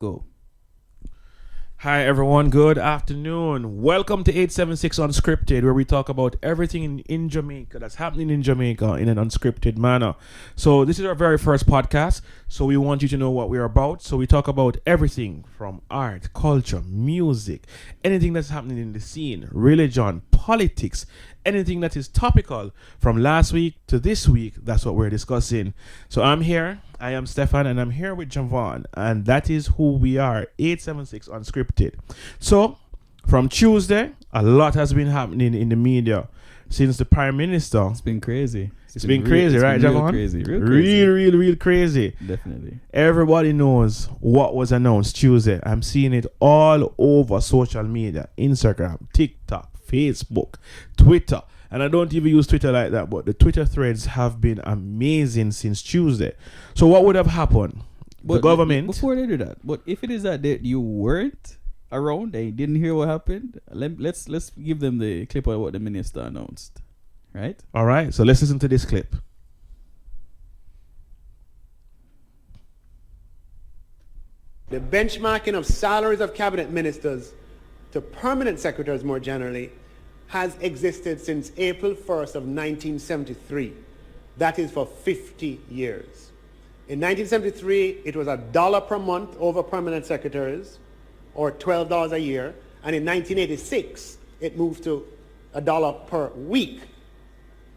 Go. Hi everyone, good afternoon. Welcome to 876 Unscripted, where we talk about everything in Jamaica that's happening in Jamaica in an unscripted manner. So this is our very first podcast, so we want you to know what we're about. So we talk about everything from art, culture, music, anything that's happening in the scene, religion, politics, anything that is topical from last week to this week. That's what we're discussing. So I'm here. I am Stefan, and I'm here with Javon, and that is who we are, 876 Unscripted. So, from Tuesday, a lot has been happening in the media since the Prime Minister. It's been crazy. It's been crazy, right, Javon? Real crazy. Real crazy. Definitely. Everybody knows what was announced Tuesday. I'm seeing it all over social media, Instagram, TikTok, Facebook, Twitter. And I don't even use Twitter like that, but the Twitter threads have been amazing since Tuesday. So what would have happened? The government... Before they do that, but if it is that you weren't around, they didn't hear what happened, let's give them the clip of what the minister announced. Right? All right, so let's listen to this clip. The benchmarking of salaries of cabinet ministers to permanent secretaries more generally has existed since April 1st of 1973. That is for 50 years. In 1973, it was $1 per month over permanent secretaries, or $12 a year. And in 1986, it moved to $1 per week,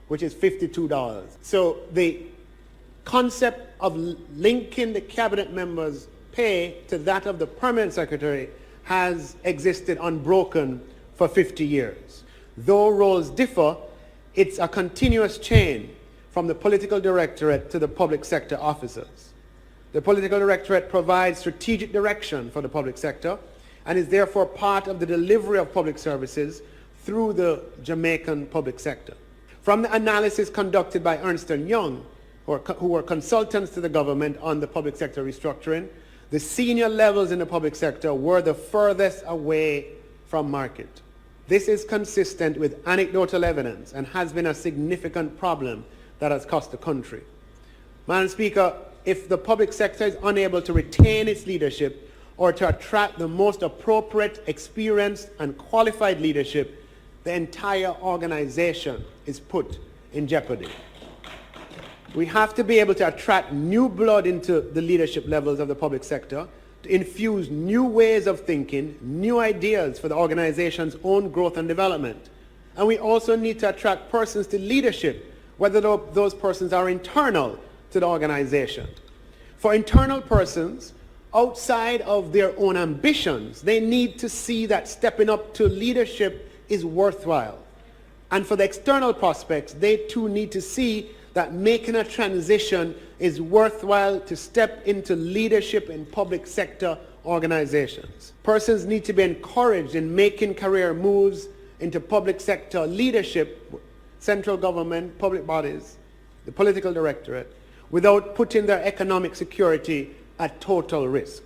which is $52. So the concept of linking the cabinet members' pay to that of the permanent secretary has existed unbroken for 50 years. Though roles differ, it's a continuous chain from the political directorate to the public sector officers. The political directorate provides strategic direction for the public sector and is therefore part of the delivery of public services through the Jamaican public sector. From the analysis conducted by Ernst & Young, who were consultants to the government on the public sector restructuring, the senior levels in the public sector were the furthest away from market. This is consistent with anecdotal evidence and has been a significant problem that has cost the country. Madam Speaker, if the public sector is unable to retain its leadership or to attract the most appropriate, experienced, and qualified leadership, the entire organization is put in jeopardy. We have to be able to attract new blood into the leadership levels of the public sector, to infuse new ways of thinking, new ideas for the organization's own growth and development. And we also need to attract persons to leadership, whether those persons are internal to the organization. For internal persons, outside of their own ambitions, they need to see that stepping up to leadership is worthwhile. And for the external prospects, they too need to see that making a transition is worthwhile to step into leadership in public sector organizations. Persons need to be encouraged in making career moves into public sector leadership, central government, public bodies, the political directorate, without putting their economic security at total risk.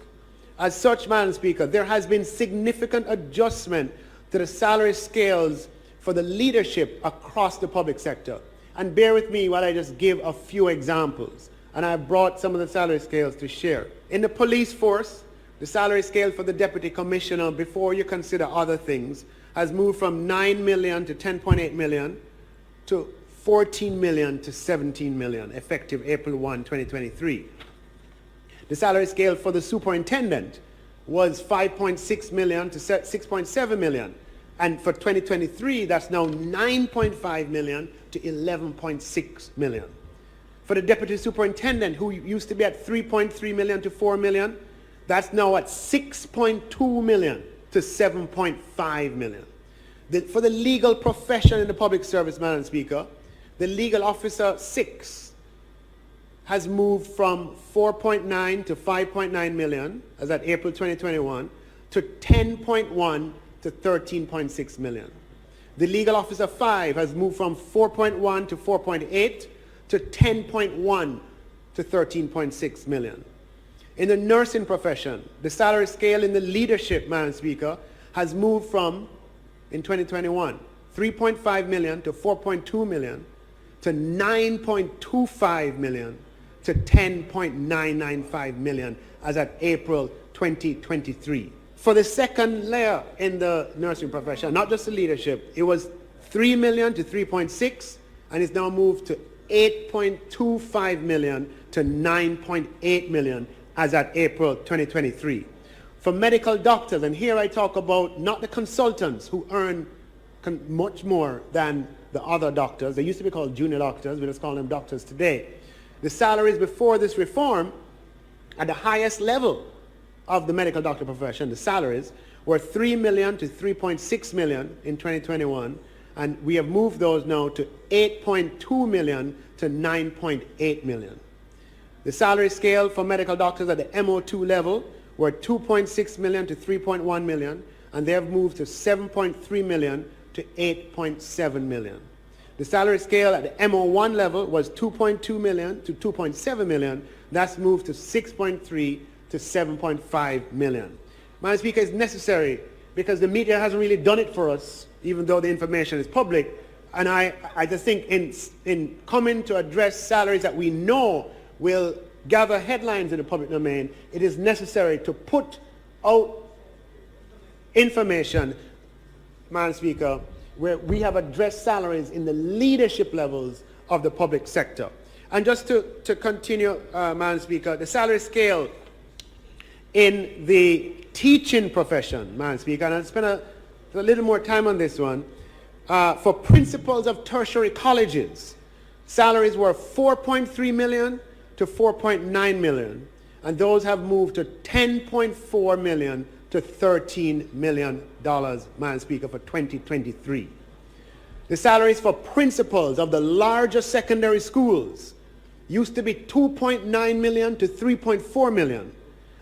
As such, Madam Speaker, there has been significant adjustment to the salary scales for the leadership across the public sector. And bear with me while I just give a few examples. And I brought some of the salary scales to share. In the police force, the salary scale for the deputy commissioner, before you consider other things, has moved from 9 million to 10.8 million to 14 million to 17 million, effective April 1, 2023. The salary scale for the superintendent was 5.6 million to 6.7 million. And for 2023, that's now 9.5 million to 11.6 million. For the deputy superintendent, who used to be at 3.3 million to 4 million, that's now at 6.2 million to 7.5 million. For the legal profession in the public service, Madam Speaker, the legal officer 6 has moved from 4.9 to 5.9 million, as at April 2021, to 10.1 to 13.6 million. The legal officer 5 has moved from 4.1 to 4.8 to 10.1 to 13.6 million. In the nursing profession, the salary scale in the leadership, Madam Speaker, has moved from, in 2021, 3.5 million to 4.2 million to 9.25 million to 10.995 million as at April 2023. For the second layer in the nursing profession, not just the leadership, it was 3 million to 3.6, and it's now moved to 8.25 million to 9.8 million as at April 2023. For medical doctors, and here I talk about not the consultants who earn much more than the other doctors. They used to be called junior doctors. We just call them doctors today. The salaries before this reform at the highest level of the medical doctor profession, the salaries, were 3 million to 3.6 million in 2021, and we have moved those now to 8.2 million to 9.8 million. The salary scale for medical doctors at the MO2 level were 2.6 million to 3.1 million, and they have moved to 7.3 million to 8.7 million. The salary scale at the MO1 level was 2.2 million to 2.7 million. That's moved to 6.3 to 7.5 million. Madam Speaker, it's necessary because the media hasn't really done it for us, even though the information is public. And I just think in coming to address salaries that we know will gather headlines in the public domain, it is necessary to put out information, Madam Speaker, where we have addressed salaries in the leadership levels of the public sector. And just to continue, Madam Speaker, the salary scale in the teaching profession, Madam Speaker, and I'll spend a little more time on this one, for principals of tertiary colleges, salaries were 4.3 million to 4.9 million, and those have moved to 10.4 million to $13 million, Madam Speaker, for 2023. The salaries for principals of the larger secondary schools used to be 2.9 million to 3.4 million,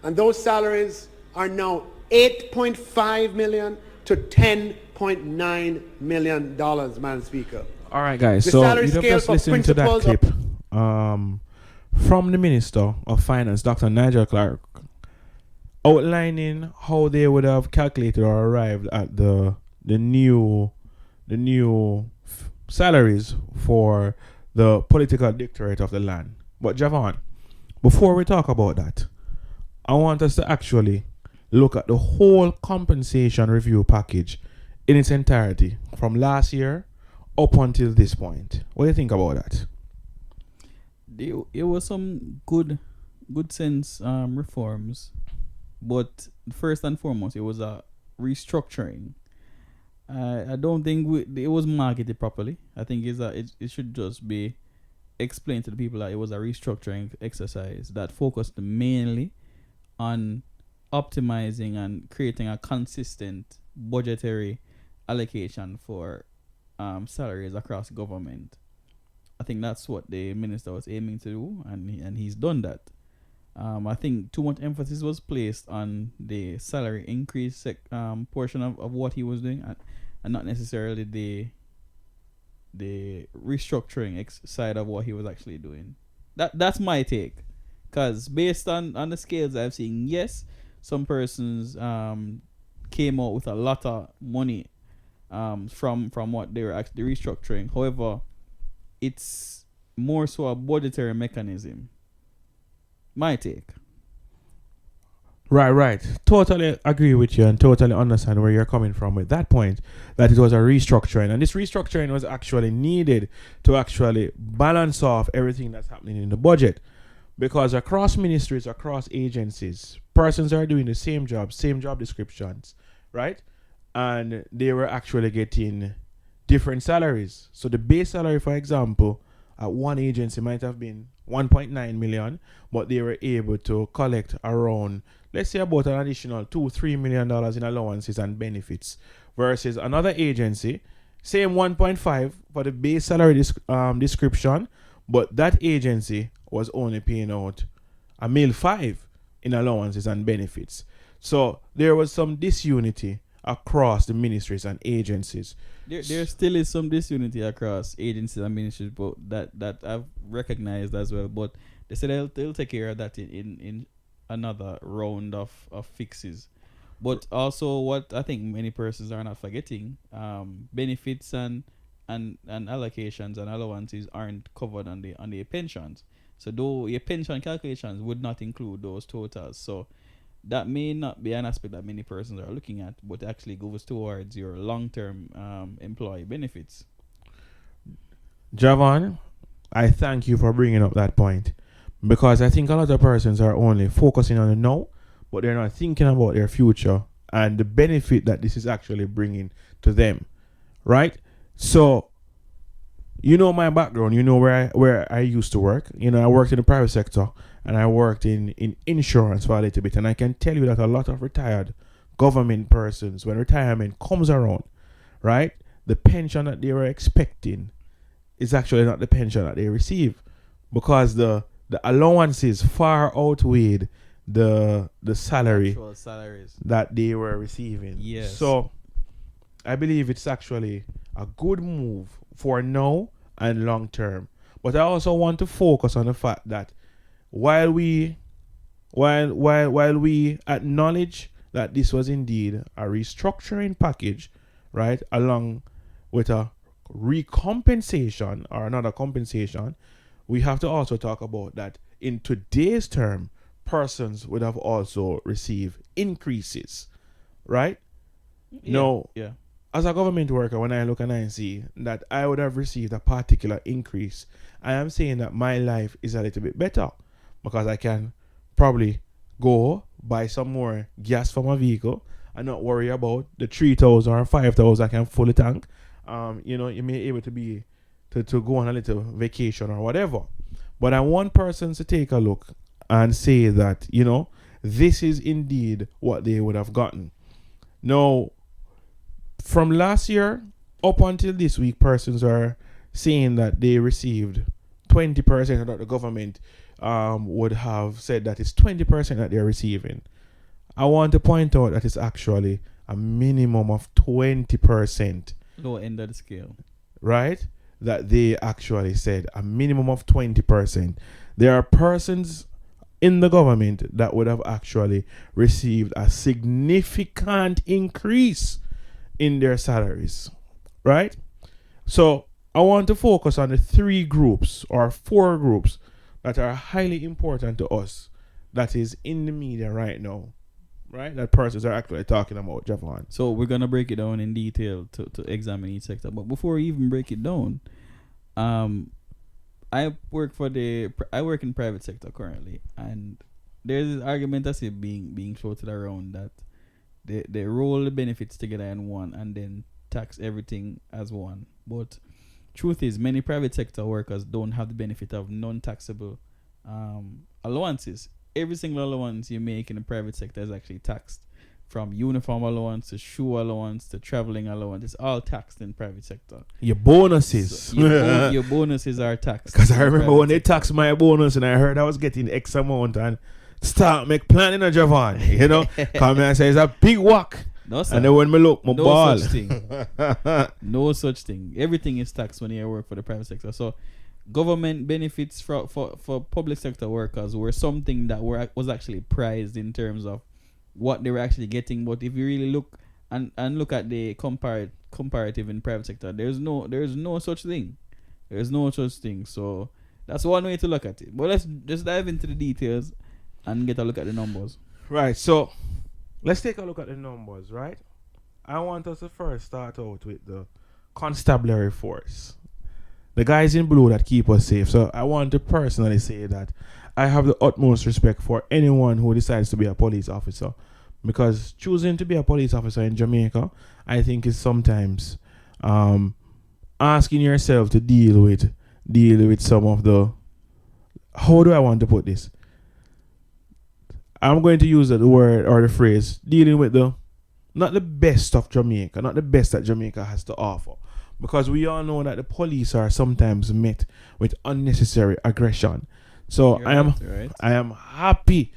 and those salaries are now 8.5 million to $10.9 million, Madam Speaker. All right, guys. The So salary you have scale just for listened to that principals clip from the Minister of Finance, Dr. Nigel Clark, outlining how they would have calculated or arrived at the new salaries for the political dictatorate of the land. But Javon, before we talk about that, I want us to actually look at the whole compensation review package in its entirety from last year up until this point. What do you think about that? It was some good sense reforms, but first and foremost, it was a restructuring. I don't think it was marketed properly. I think it should just be explained to the people that it was a restructuring exercise that focused mainly on optimizing and creating a consistent budgetary allocation for salaries across government. I think that's what the minister was aiming to do, and he's done that. I think too much emphasis was placed on the salary increase portion of what he was doing, and not necessarily the restructuring side of what he was actually doing. That's my take, because based on the scales I've seen, yes, some persons came out with a lot of money from what they were actually restructuring. However, it's more so a budgetary mechanism. My take. Right. Totally agree with you and totally understand where you're coming from with that point, that it was a restructuring. And this restructuring was actually needed to actually balance off everything that's happening in the budget. Because across ministries, across agencies, persons are doing the same job descriptions, right? And they were actually getting different salaries. So the base salary, for example, at one agency might have been 1.9 million, but they were able to collect around, let's say, about an additional $2-3 million in allowances and benefits, versus another agency, same 1.5 for the base salary description, but that agency was only paying out $1.5 million in allowances and benefits. So there was some disunity across the ministries and agencies. There still is some disunity across agencies and ministries, but that I've recognized as well. But they said they'll take care of that in another round of fixes. But also, what I think many persons are not forgetting, benefits and allocations and allowances aren't covered on the pensions. So though your pension calculations would not include those totals. So that may not be an aspect that many persons are looking at, but actually goes towards your long-term employee benefits. Javon, I thank you for bringing up that point because I think a lot of persons are only focusing on the now, but they're not thinking about their future and the benefit that this is actually bringing to them, right? So, you know my background. You know where I used to work. You know, I worked in the private sector and I worked in insurance for a little bit. And I can tell you that a lot of retired government persons, when retirement comes around, right, the pension that they were expecting is actually not the pension that they receive because the allowances far outweighed the salary Actual salaries. that they were receiving. Yes. So I believe it's actually a good move for now and long term. But I also want to focus on the fact that while we acknowledge that this was indeed a restructuring package, right, along with a recompensation or another compensation, we have to also talk about that in today's term, persons would have also received increases, right? No. Yeah. As a government worker, when I look and I see that I would have received a particular increase, I am saying that my life is a little bit better because I can probably go buy some more gas for my vehicle and not worry about the 3,000 or 5,000 I can full the tank. You know, you may be able to be to go on a little vacation or whatever. But I want persons to take a look and say that, you know, this is indeed what they would have gotten. Now, from last year up until this week, persons are saying that they received 20%, or that the government would have said that it's 20% that they're receiving. I want to point out that it's actually a minimum of 20%. Low end of the scale. Right? That they actually said a minimum of 20%. There are persons in the government that would have actually received a significant increase in their salaries, right? So I want to focus on the 3 groups or 4 groups that are highly important to us that is in the media right now, right? That persons are actually talking about, Javon. So we're gonna break it down in detail to examine each sector. But before we even break it down, I work in private sector currently, and there's this argument that's being floated around that they roll the benefits together in one and then tax everything as one. But truth is, many private sector workers don't have the benefit of non-taxable allowances. Every single allowance you make in the private sector is actually taxed. From uniform allowance to shoe allowance to traveling allowance, it's all taxed in private sector. Your bonuses. So your bonuses are taxed. Because I remember when they taxed my bonus and I heard I was getting X amount and start make planning a Javon, you know. Come here and say it's a big whack. No, sir. And then when me look, my ball. Such thing. No such thing. Everything is taxed when you work for the private sector. So government benefits for public sector workers were something that was actually prized in terms of what they were actually getting. But if you really look and look at the comparative in private sector, there's no such thing. There's no such thing. So that's one way to look at it. But let's just dive into the details and get a look at the numbers. Right, so let's take a look at the numbers, right? I want us to first start out with the constabulary force. The guys in blue that keep us safe. So I want to personally say that I have the utmost respect for anyone who decides to be a police officer, because choosing to be a police officer in Jamaica, I think, is sometimes asking yourself to deal with some of the, how do I want to put this? I'm going to use the word or the phrase, dealing with not the best of Jamaica, not the best that Jamaica has to offer. Because we all know that the police are sometimes met with unnecessary aggression. So I am happy,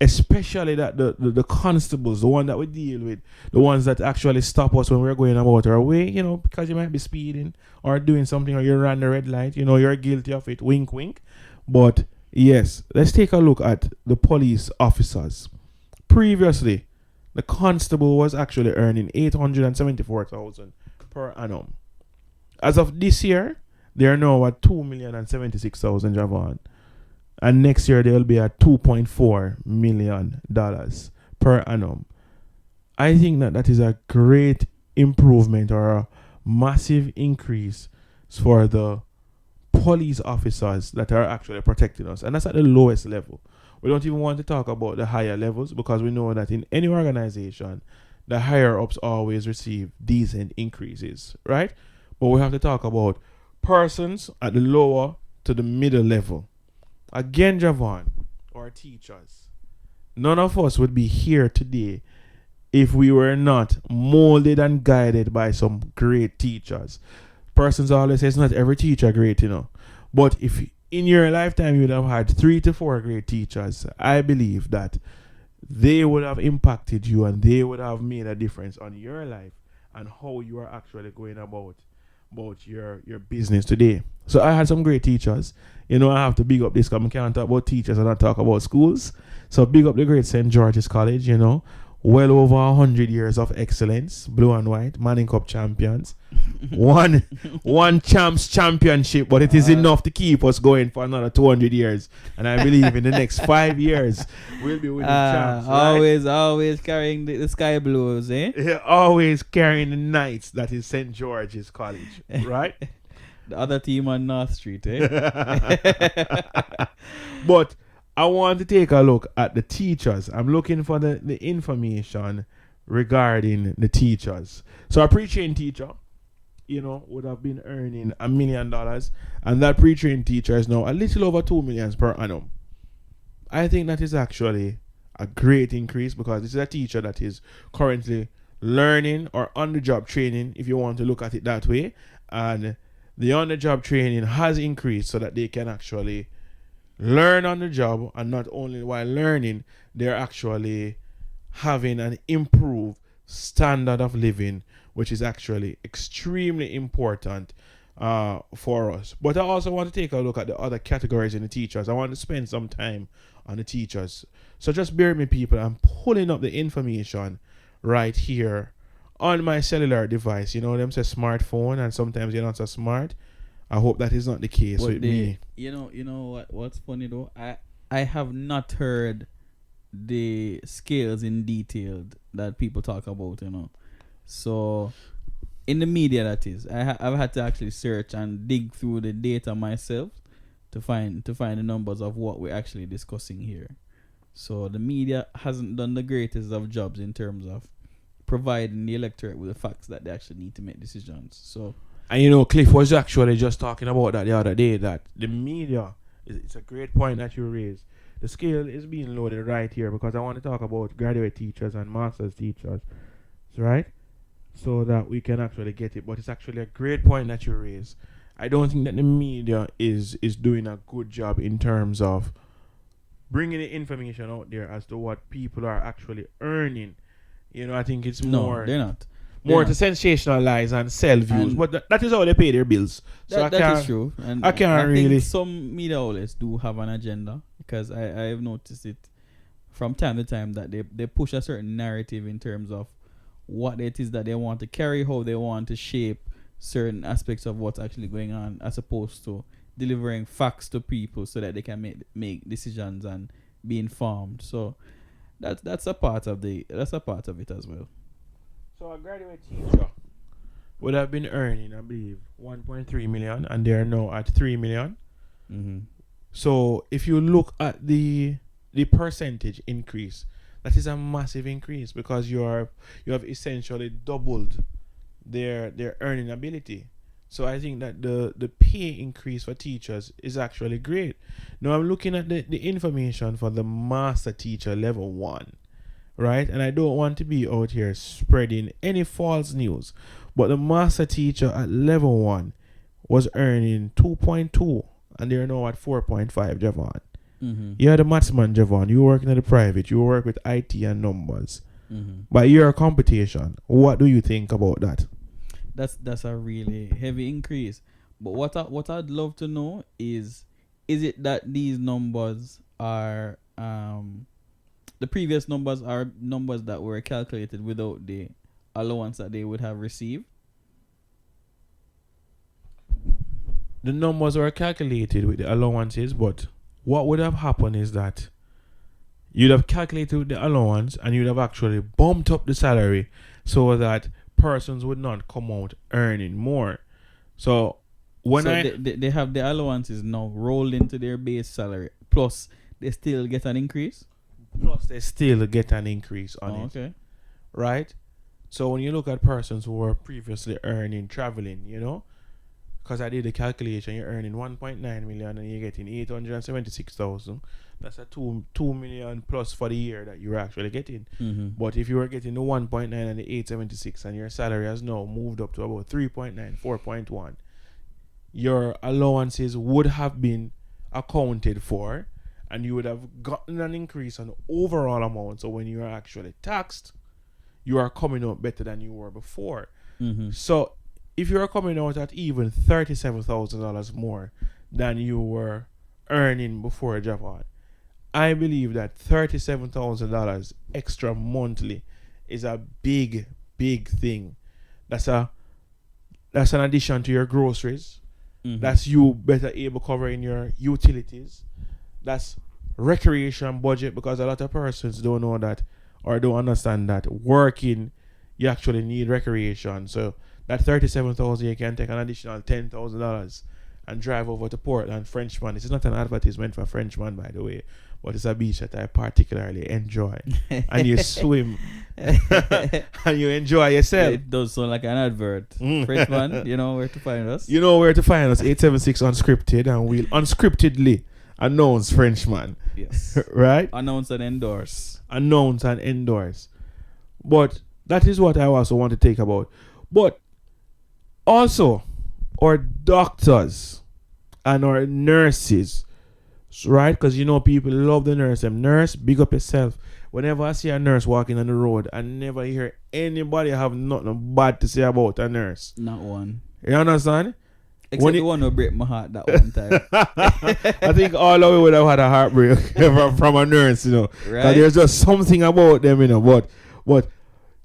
especially that the constables, the one that we deal with, the ones that actually stop us when we're going about our way, you know, because you might be speeding or doing something, or you ran the red light, you know, you're guilty of it, wink, wink. But yes, let's take a look at the police officers. Previously, the constable was actually earning 874,000 per annum. As of this year, they are now at 2,076,000 Javon. and next year they will be at $2.4 million per annum. I think that is a great improvement or a massive increase for the police officers that are actually protecting us, and that's at the lowest level. We don't even want to talk about the higher levels because we know that in any organization, the higher ups always receive decent increases, right? But we have to talk about persons at the lower to the middle level. Again, Javon, or teachers, none of us would be here today if we were not molded and guided by some great teachers. Persons always say it's not every teacher great, But if in your lifetime you would have had 3 to 4 great teachers, I believe that they would have impacted you and they would have made a difference on your life and how you are actually going about your business today. So I had some great teachers. I have to big up this because I can't talk about teachers and not talk about schools. So big up the great St. George's College, well over 100 years of excellence, blue and white, Manning Cup champions. one championship, but it is enough to keep us going for another 200 years. And I believe in the next 5 years, we'll be winning champs. Right? Always carrying the sky blues, eh? Yeah, always carrying the Knights, that is St. George's College, right? The other team on North Street, eh? But I want to take a look at the teachers. I'm looking for the information regarding the teachers. So a pre-trained teacher, would have been earning $1 million, and that pre-trained teacher is now a little over $2 million per annum. I think that is actually a great increase because this is a teacher that is currently learning or on-the-job training, if you want to look at it that way, and the on-the-job training has increased so that they can actually learn on the job, and not only while learning, they're actually having an improved standard of living, which is actually extremely important for us. But I also want to take a look at the other categories in the teachers. I want to spend some time on the teachers. So just bear with me, people. I'm pulling up the information right here on my cellular device. Them say smartphone, and sometimes you're not so smart. I hope that is not the case with me. You know what's funny though? I have not heard the scales in detail that people talk about, So in the media, that is, I've had to actually search and dig through the data myself to find the numbers of what we're actually discussing here. So the media hasn't done the greatest of jobs in terms of providing the electorate with the facts that they actually need to make decisions. So. And Cliff was actually just talking about that the other day, that the media, it's a great point that you raised. The scale is being loaded right here because I want to talk about graduate teachers and master's teachers, right? So that we can actually get it. But it's actually a great point that you raised. I don't think that the media is doing a good job in terms of bringing the information out there as to what people are actually earning. I think it's more... No, they're not. More to sensationalize and sell views, but that is how they pay their bills. So that is true. And I can't really. Think some media outlets do have an agenda, because I have noticed it from time to time that they push a certain narrative in terms of what it is that they want to carry, how they want to shape certain aspects of what's actually going on, as opposed to delivering facts to people so that they can make decisions and be informed. So that's a part of it as well. So a graduate teacher would have been earning, I believe, 1.3 million, and they are now at 3 million. Mm-hmm. So if you look at the percentage increase, that is a massive increase because you have essentially doubled their earning ability. So I think that the pay increase for teachers is actually great. Now I'm looking at the information for the master teacher level 1. Right? And I don't want to be out here spreading any false news, but the master teacher at level 1 was earning 2.2, and they're now at 4.5, Javon. Mm-hmm. You're the mathsman, Javon. You work in the private. You work with IT and numbers. Mm-hmm. By your computation, what do you think about that? That's a really heavy increase. But what I'd love to know is it that these numbers are the previous numbers are numbers that were calculated without the allowance that they would have received? The numbers were calculated with the allowances, but what would have happened is that you'd have calculated the allowance and you'd have actually bumped up the salary so that persons would not come out earning more. So when they have the allowances now rolled into their base salary, plus they still get an increase. On it. Okay. Right? So when you look at persons who were previously earning traveling, because I did the calculation, you're earning 1.9 million and you're getting 876,000. That's a 2 million plus for the year that you're actually getting. Mm-hmm. But if you were getting the 1.9 and the 876 and your salary has now moved up to about 3.9, 4.1, your allowances would have been accounted for and you would have gotten an increase on the overall amount. So when you are actually taxed, you are coming out better than you were before. Mm-hmm. So if you are coming out at even $37,000 more than you were earning before Japan, I believe that $37,000 extra monthly is a big, big thing. That's an addition to your groceries. Mm-hmm. That's you better able covering your utilities. That's recreation budget, because a lot of persons don't know that or don't understand that working, you actually need recreation. So that $37,000, you can take an additional $10,000 and drive over to Portland, Frenchman. This is not an advertisement for Frenchman, by the way, but it's a beach that I particularly enjoy. And you swim and you enjoy yourself. It does sound like an advert. Frenchman, you know where to find us. You know where to find us, 876 Unscripted, and we'll unscriptedly announce Frenchman. Yes. Right? Announce and endorse. Announce and endorse. But that is what I also want to take about. But also, our doctors and our nurses, right? Because people love the nurse. Nurse, big up yourself. Whenever I see a nurse walking on the road, I never hear anybody have nothing bad to say about a nurse. Not one. You understand? Except the one who break my heart that one time. I think all of we would have had a heartbreak from a nurse, Right? There's just something about them, But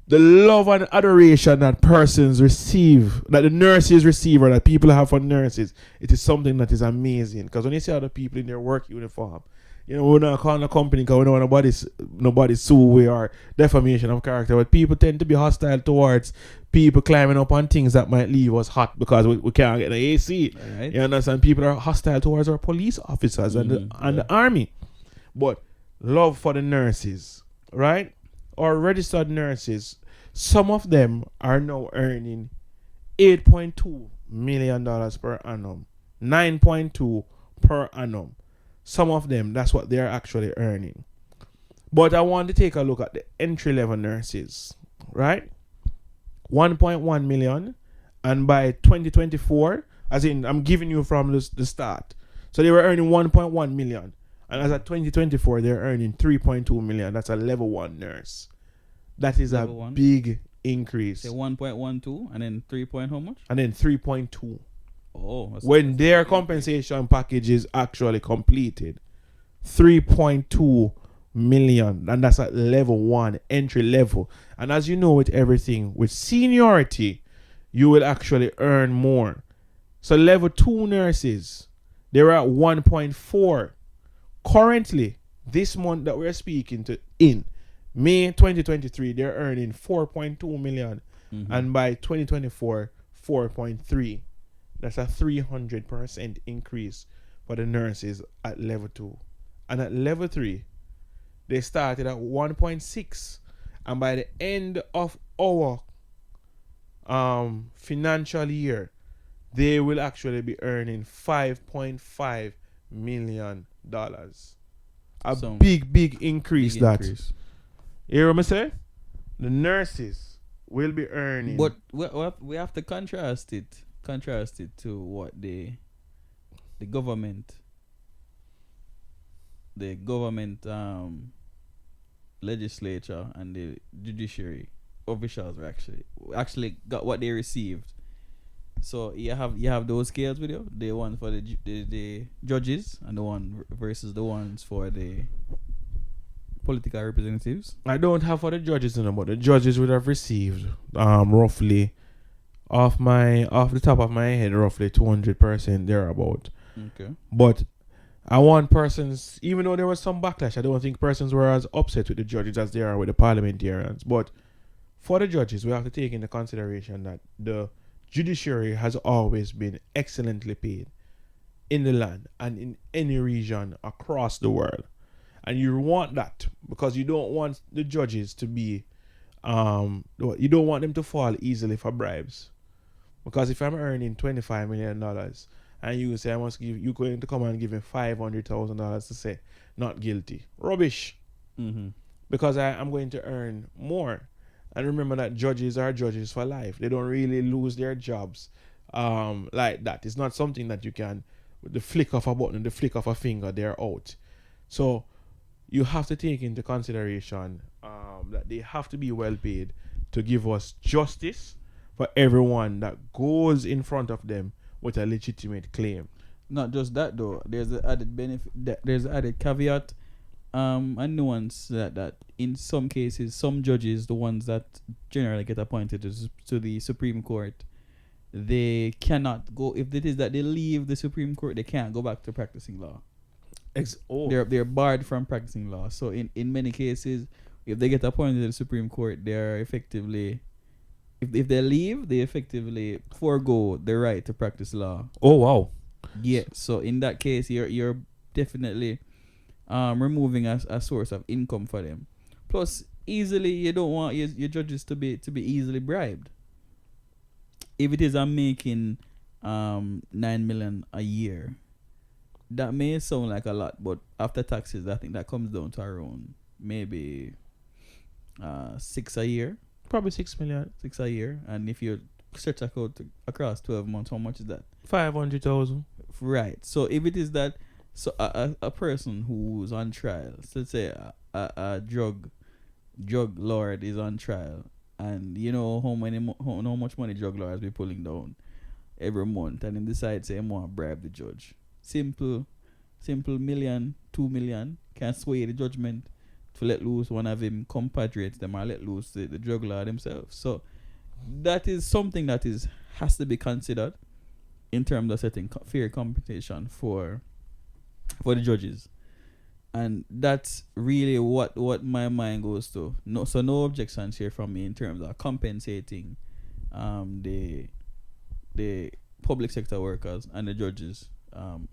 the love and adoration that persons receive, that the nurses receive, or that people have for nurses, it is something that is amazing. Because when you see other people in their work uniform, we're not calling a company because we don't want nobody sue we or defamation of character. But people tend to be hostile towards people climbing up on things that might leave us hot because we can't get the AC. Right. You understand? People are hostile towards our police officers and the army. But love for the nurses, right? Or registered nurses, some of them are now earning $8.2 million per annum, 9.2 per annum. Some of them, that's what they're actually earning. But I want to take a look at the entry-level nurses, right? 1.1 million. And by 2024, as in, I'm giving you from the start. So they were earning 1.1 million. And as at 2024, they're earning 3.2 million. That's a level 1 nurse. That is level a one. Big increase. Say 1.12 and then 3 point how much? And then 3.2. Oh, when their compensation package is actually completed, 3.2 million, and that's at level 1, entry level. And as you know, with everything, with seniority, you will actually earn more. So level 2 nurses, they're at 1.4. Currently, this month that we're speaking to, in May 2023, they're earning 4.2 million. Mm-hmm. And by 2024, 4.3. That's a 300% increase for the nurses at level 2. And at level 3, they started at 1.6. And by the end of our financial year, they will actually be earning $5.5 million. Big increase. Increase. You hear what I say? The nurses will be earning. But we have to contrast it to what the government legislature and the judiciary officials were actually got what they received. So you have those scales with you, the one for the judges and the one versus the ones for the political representatives. I don't have for the judges, but the judges would have received roughly off the top of my head, roughly 200% thereabout. Okay. But I want persons, even though there was some backlash, I don't think persons were as upset with the judges as they are with the parliamentarians. But for the judges, we have to take into consideration that the judiciary has always been excellently paid in the land and in any region across the world. And you want that because you don't want the judges to be, you don't want them to fall easily for bribes. Because if I'm earning $25 million and you say I must give, you're going to come and give me $500,000 to say not guilty. Rubbish. Mm-hmm. Because I'm going to earn more. And remember that judges are judges for life. They don't really lose their jobs like that. It's not something that you can, with the flick of a button, the flick of a finger, they're out. So you have to take into consideration that they have to be well paid to give us justice for everyone that goes in front of them with a legitimate claim. Not just that though. There's an added benefit. There's an added caveat, and nuance that in some cases, some judges, the ones that generally get appointed to the Supreme Court, they cannot go. If it is that they leave the Supreme Court, they can't go back to practicing law. They're barred from practicing law. So in many cases, if they get appointed to the Supreme Court, they're effectively, if they leave, they effectively forego the right to practice law. Oh wow. Yeah. So in that case, you're definitely removing a source of income for them. Plus, easily you don't want your judges to be easily bribed. If it is I'm making $9 million a year, that may sound like a lot, but after taxes, I think that comes down to around maybe $6 a year. Probably 6 million. $6 a year. And if you stretch that out across 12 months, how much is that? 500,000. Right. So if it is that, so a person who's on trial, so let's say a drug lord is on trial, and you know how much money drug lords be pulling down every month, and then decide say I want to bribe the judge. Simple million, 2 million can sway the judgment to let loose one of him compatriots them or let loose the drug lord himself. So that is something that has to be considered in terms of setting fair compensation for the judges. And that's really what my mind goes to. No objections here from me in terms of compensating the public sector workers and the judges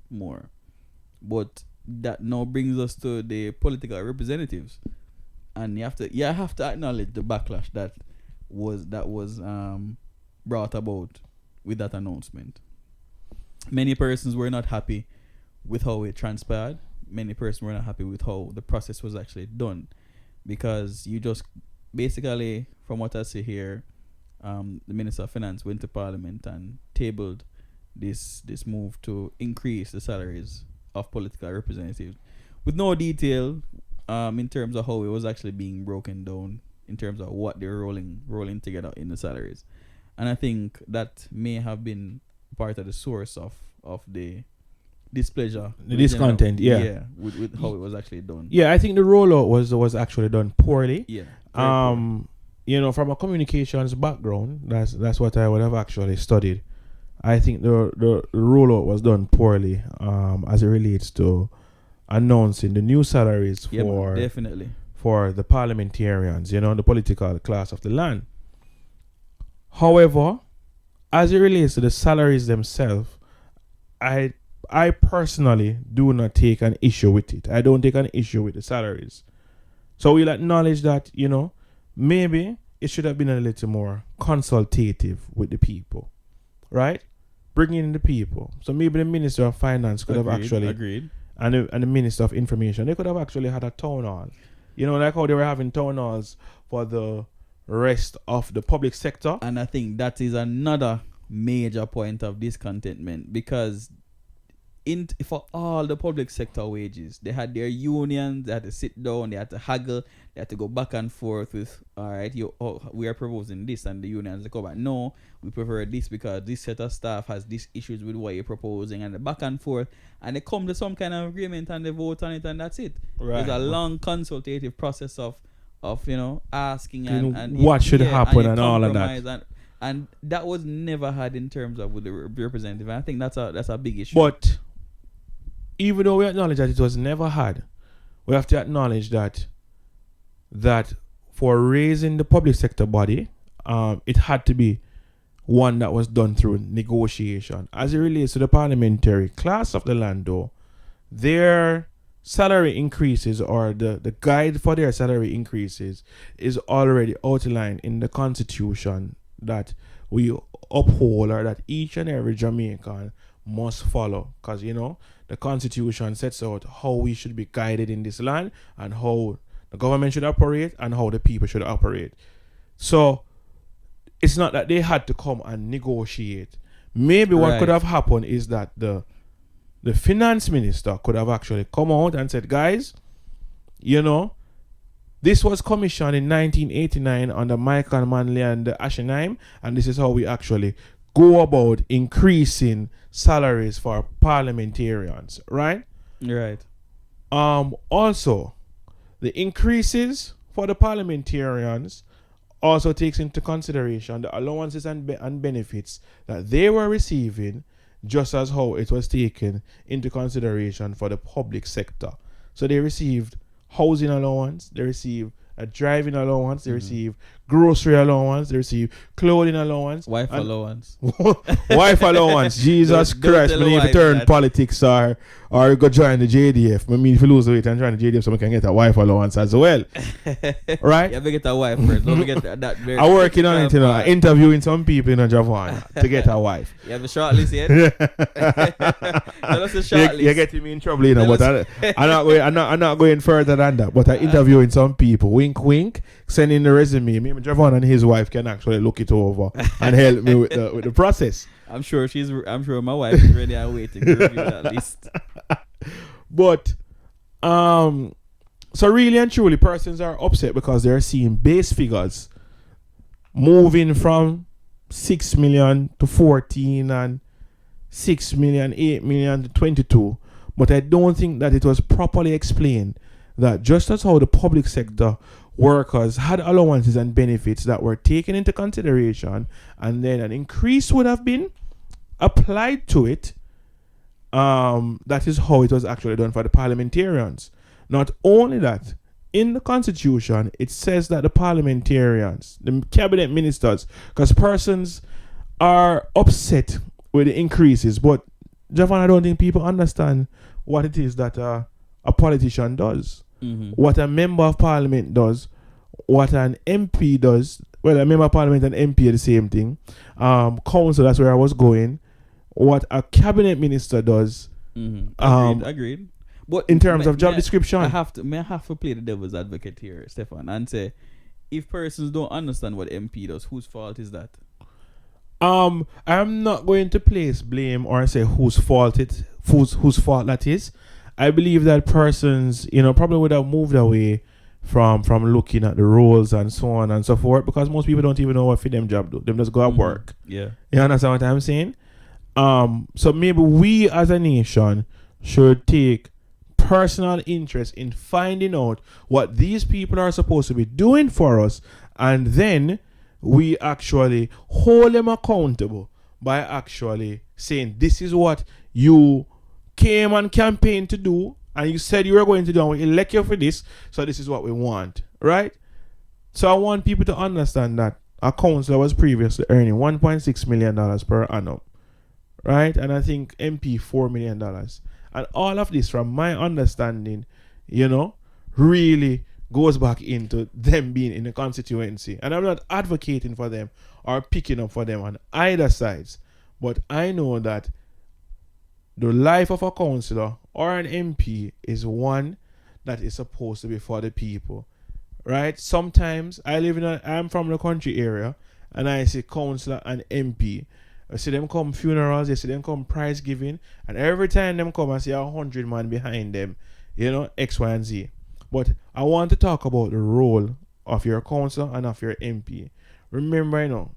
more. But that now brings us to the political representatives, and you have to acknowledge the backlash that was brought about with that announcement. Many persons were not happy with how it transpired. Many persons were not happy with how the process was actually done, because you just basically, from what I see here, the Minister of Finance went to Parliament and tabled this move to increase the salaries of political representatives with no detail in terms of how it was actually being broken down in terms of what they're rolling together in the salaries. And I think that may have been part of the source of the displeasure, the discontent, with how it was actually done. Yeah, I think the rollout was actually done poorly. Yeah. You know, from a communications background, that's what I would have actually studied. I think the rollout was done poorly as it relates to announcing the new salaries definitely for the parliamentarians, you know, the political class of the land. However, as it relates to the salaries themselves, I personally do not take an issue with it. I don't take an issue with the salaries. So we'll acknowledge that, you know, maybe it should have been a little more consultative with the people, right? Bringing in the people. So maybe the Minister of Finance could have actually... Agreed. And the Minister of Information, they could have actually had a town hall. You know, like how they were having town halls for the rest of the public sector. And I think that is another major point of discontentment, because for all the public sector wages, they had their unions, they had to sit down, they had to haggle, they had to go back and forth with, all right, we are proposing this, and the unions they go back, no, we prefer this because this set of staff has these issues with what you're proposing, and the back and forth, and they come to some kind of agreement and they vote on it, and that's it. Right. There's a long consultative process of you know, asking and what should happen and all of that. And that was never had in terms of with the representative. And I think that's a big issue. But even though we acknowledge that it was never had, we have to acknowledge that for raising the public sector body, it had to be one that was done through negotiation. As it relates to the parliamentary class of the land, though, their salary increases, or the guide for their salary increases, is already outlined in the constitution that we uphold, or that each and every Jamaican must follow. Because, the constitution sets out how we should be guided in this land, and how the government should operate, and how the people should operate. So it's not that they had to come and negotiate. Maybe what could have happened is that the finance minister could have actually come out and said, guys, this was commissioned in 1989 under Michael Manley and Ashenheim, and this is how we actually go about increasing salaries for parliamentarians, right? Right. Also, the increases for the parliamentarians also takes into consideration the allowances and benefits that they were receiving, just as how it was taken into consideration for the public sector. So they received housing allowance, they received a driving allowance, they receive grocery allowance, they receive clothing allowance, Wife allowance. Wife allowance. Jesus Christ, we need to turn politics or go join the JDF. I mean, if you lose weight and join the JDF, someone can get a wife allowance as well. Right? Yeah, we get a wife first. Don't get that very. I'm working on it, I'm interviewing some people in Japan to get a wife. You have a shortlist yet? Tell us the shortlist. You're getting me in trouble, but I'm not going further than that. But I'm interviewing some people. Wink, wink. Sending the resume. Maybe Javon and his wife can actually look it over and help me with the process. I'm sure my wife is ready and waiting to review that list. But so really and truly, persons are upset because they're seeing base figures moving from 6 million to 14 and 6 million, 8 million to 22. But I don't think that it was properly explained that just as how the public sector workers had allowances and benefits that were taken into consideration, and then an increase would have been applied to it, that is how it was actually done for the parliamentarians. Not only that, in the constitution, it says that the parliamentarians, the cabinet ministers, because persons are upset with the increases, but Javon, I don't think people understand what it is that a politician does. What a member of parliament does, what an MP does. Well, a member of parliament and MP are the same thing. Council, that's where I was going. What a cabinet minister does. Agreed. But in terms of job description, I have to play the devil's advocate here, Stefan, and say, if persons don't understand what MP does, whose fault is that? I'm not going to place blame or say whose fault that is. I believe that persons, probably would have moved away from looking at the roles and so on and so forth, because most people don't even know what for them job do. Them just go at work. Yeah. You understand what I'm saying? So maybe we as a nation should take personal interest in finding out what these people are supposed to be doing for us, and then we actually hold them accountable by actually saying, this is what you came and campaigned to do, and you said you were going to do, and we elect you for this, so this is what we want, right? So I want people to understand that a councillor was previously earning $1.6 million per annum, right? And I think MP $4 million. And all of this, from my understanding, really goes back into them being in the constituency. And I'm not advocating for them or picking up for them on either sides, but I know that the life of a councillor or an MP is one that is supposed to be for the people, right? Sometimes I'm from the country area, and I see councillor and MP. I see them come funerals, I see them come prize giving, and every time them come, I see 100 man behind them, X, Y, and Z. But I want to talk about the role of your councillor and of your MP. Remember,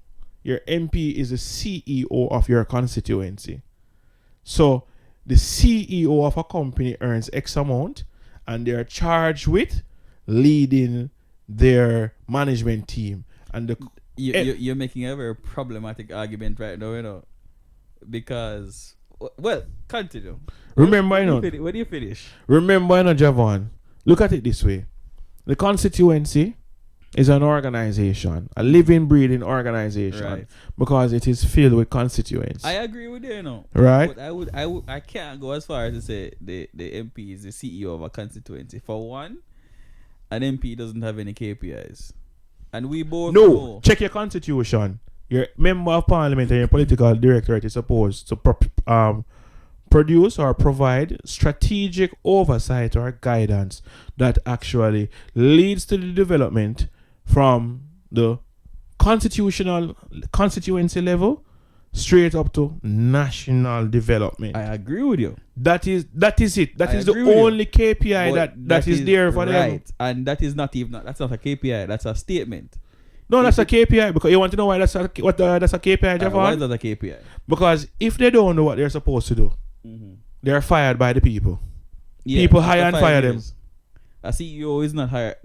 your MP is the CEO of your constituency. So the CEO of a company earns X amount, and they are charged with leading their management team. And you're making a very problematic argument right now, because Well, continue. Remember, you know, When do you finish? remember, you know, Javon, look at it this way. The constituency is an organization, a living, breathing organization, Right. because it is filled with constituents. I agree with you, Right? But I can't go as far as to say the MP is the CEO of a constituency. For one, an MP doesn't have any KPIs, and we both No, know. check your constitution. Your member of parliament and your political directorate is supposed to produce or provide strategic oversight or guidance that actually leads to the development from the constituency level straight up to national development. I agree with you. That is it. That I is the agree with you. only KPI But that is there for them. right, and that is not even that's not a KPI. That's a statement. No, that's a KPI, because you want to know why that's a KPI, Javon? Why is that a KPI? Because if they don't know what they're supposed to do, they're fired by the people. Yeah, People after hire and 5 fire them. years. A CEO is not hired.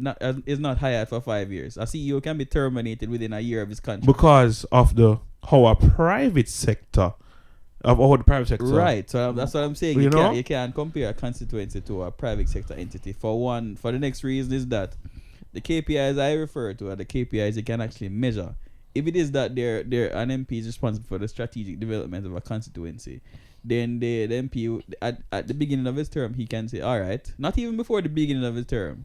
Is not hired for 5 years. A CEO can be terminated within a year of his contract. Because of how a private sector, Right. So that's what I'm saying. You know? You can't compare a constituency to a private sector entity. For one, for the next reason is that the KPIs I refer to are the KPIs you can actually measure. If it is that they're an MP is responsible for the strategic development of a constituency, then the MP at the beginning of his term he can say, all right, not even before the beginning of his term,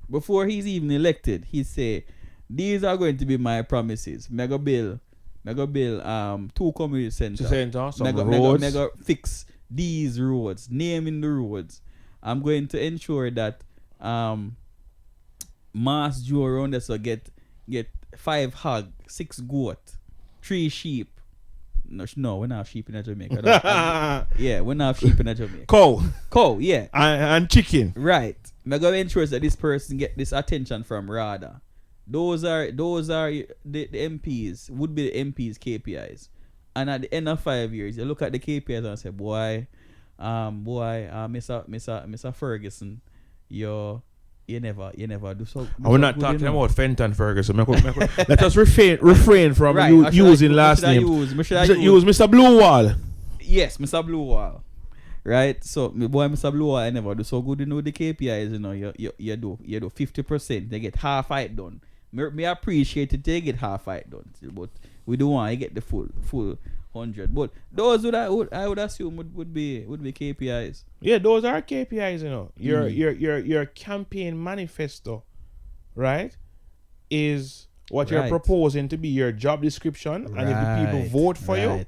before he's even elected, he say, these are going to be my promises. Mega bill 2 community centers. Mega fix these roads, naming the roads. I'm going to ensure that mass Jew around us will get 5 hog, 6 goat, 3 sheep. No, we're not sheep in Jamaica. Yeah, we're not sheep in Jamaica. Cow, yeah. And chicken. Right. I'm going to ensure that this person get this attention from RADA. Those are the MPs, would be the MPs KPIs. And at the end of 5 years, you look at the KPIs and say, Mr. Ferguson, you never do so. We're not talking about Fenton Ferguson. Let us refrain from using last name. Use Mr. Blue Wall. Yes, Mr. Blue Wall. Right? So, my boy, Mr. Blue Wall, I never do so good. You know the KPIs, you do 50%. They get half it done. Me appreciate it, they get half it done. But we don't want to get the full 100. But those I would assume would be KPIs. Yeah, those are KPIs, Your campaign manifesto, right, is what you're proposing to be your job description, and if the people vote for you,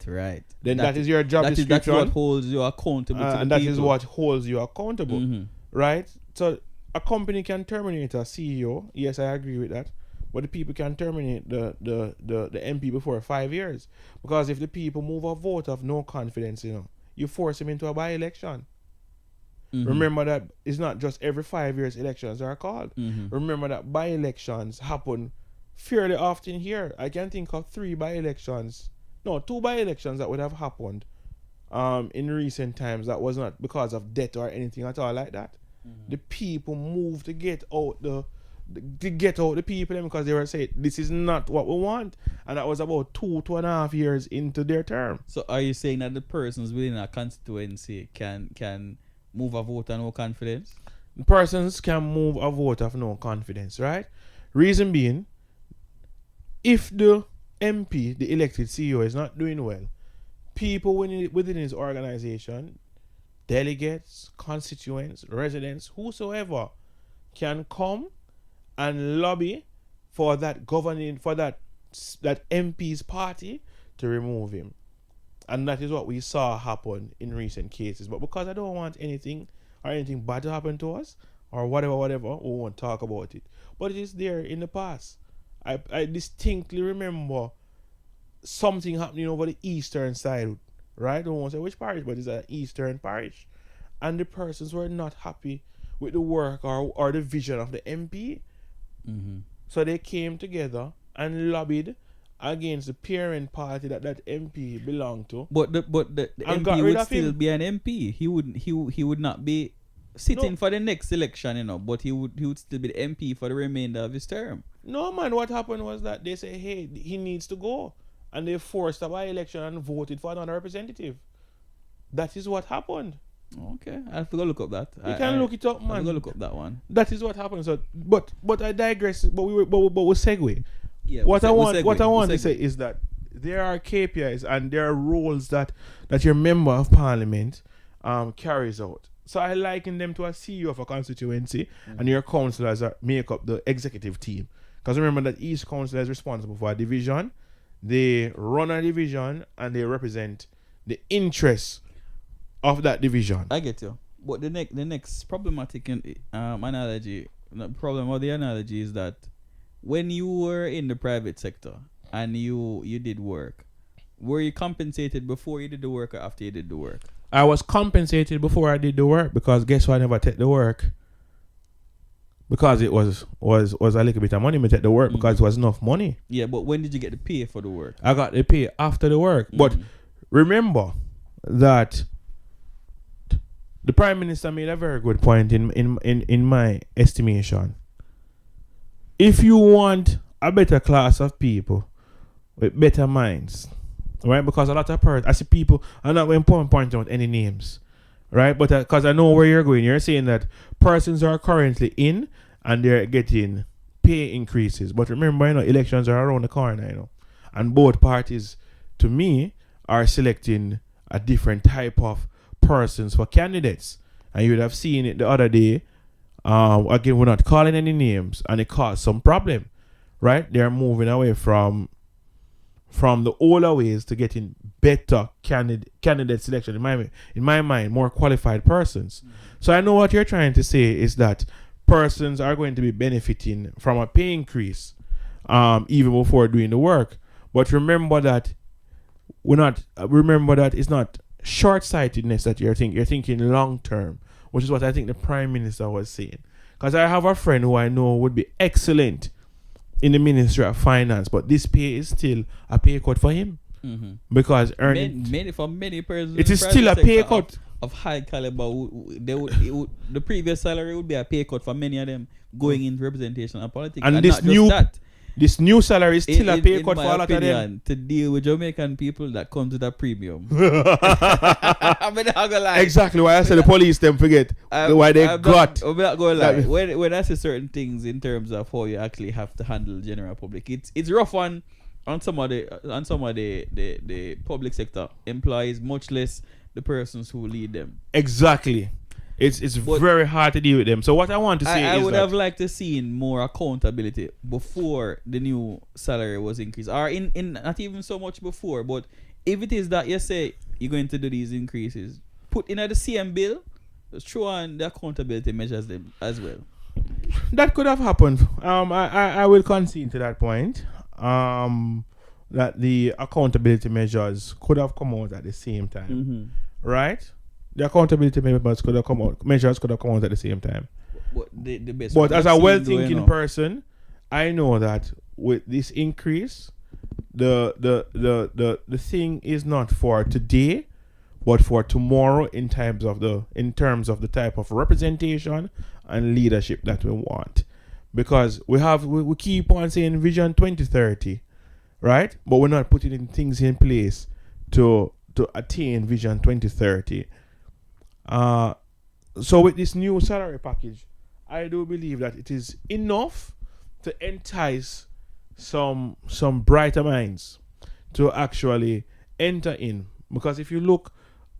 then that is your job description. That's what holds you accountable to the and that people. is what holds you accountable, right? So a company can terminate a CEO. Yes, I agree with that. But the people can terminate the MP before 5 years, because if the people move a vote of no confidence, you force him into a by-election. Remember that it's not just every 5 years elections are called. Remember that by-elections happen fairly often here. I can think of 2 by-elections that would have happened in recent times that was not because of death or anything at all like that. The people moved to get out the people because they were saying this is not what we want, and that was about 2.5 years into their term. So are you saying that the persons within a constituency can move a vote of no confidence? The persons can move a vote of no confidence, right? Reason being, if the MP, the elected CEO, is not doing well, people within his organization, delegates, constituents, residents, whosoever, can come and lobby for that MP's party to remove him. And that is what we saw happen in recent cases. But because I don't want anything bad to happen to us, or whatever, we won't talk about it. But it is there in the past. I distinctly remember something happening over the eastern side, right? I won't say which parish, but it's an eastern parish. And the persons were not happy with the work or the vision of the MP. So they came together and lobbied against the parent party that MP belonged to. But the MP would still be an MP. He would not be sitting for the next election, but he would still be the MP for the remainder of his term. No, man, what happened was that they say, hey, he needs to go. And they forced a by-election and voted for another representative. That is what happened. Okay, I have to go look up that. You can look it up, I have to man. go look up that one. That is what happened. So, but I digress. But we segue. Yeah. What I want to say is that there are KPIs and there are roles that your member of parliament carries out. So I liken them to a CEO of a constituency, and your councillors make up the executive team. Because remember that each councillor is responsible for a division. They run a division and they represent the interests of that division. I get you. But the next problematic analogy, the problem of the analogy is that when you were in the private sector and you did work, were you compensated before you did the work or after you did the work? I was compensated before I did the work, because guess what? I never take the work. Because it was a little bit of money, I take the work because it was enough money. Yeah, but when did you get the pay for the work? I got the pay after the work. But remember that the Prime Minister made a very good point in my estimation. If you want a better class of people with better minds, right? Because a lot of I see people, I'm not going to point out any names, right? But because I know where you're going, you're saying that persons are currently in and they're getting pay increases. But remember, elections are around the corner, and both parties, to me, are selecting a different type of persons for candidates. And you would have seen it the other day. Again, we're not calling any names, and it caused some problem, right? They're moving away from the older ways to getting better candidate selection. In my mind, more qualified persons. So I know what you're trying to say is that persons are going to be benefiting from a pay increase, even before doing the work. But remember that it's not short-sightedness that you're thinking. You're thinking long-term, which is what I think the Prime Minister was saying. Because I have a friend who I know would be excellent in the Ministry of Finance, but this pay is still a pay cut for him. Because earning many persons, it is still a pay cut of high caliber. The previous salary would be a pay cut for many of them going into representation and politics. And this new salary is still a pay cut for a lot of them. To deal with Jamaican people, that comes with a premium. I'm not gonna lie. Exactly why I said the police them forget why they got. I'm not gonna lie. When I say certain things in terms of how you actually have to handle the general public, it's rough on some of the public sector employees, much less the persons who lead them. Exactly. It's very hard to deal with them. So what I want to say I is would have liked to see more accountability before the new salary was increased, or in not even so much before. But if it is that you say you're going to do these increases, put in the same bill, throw on the accountability measures them as well. That could have happened. I will concede to that point. That the accountability measures could have come out at the same time, right? The accountability measures could have come out at the same time. But as a well-thinking person, I know that with this increase, the thing is not for today, but for tomorrow in terms of the type of representation and leadership that we want. Because we keep on saying Vision 2030, right? But we're not putting things in place to attain Vision 2030. So with this new salary package, I do believe that it is enough to entice some brighter minds to actually enter in. Because if you look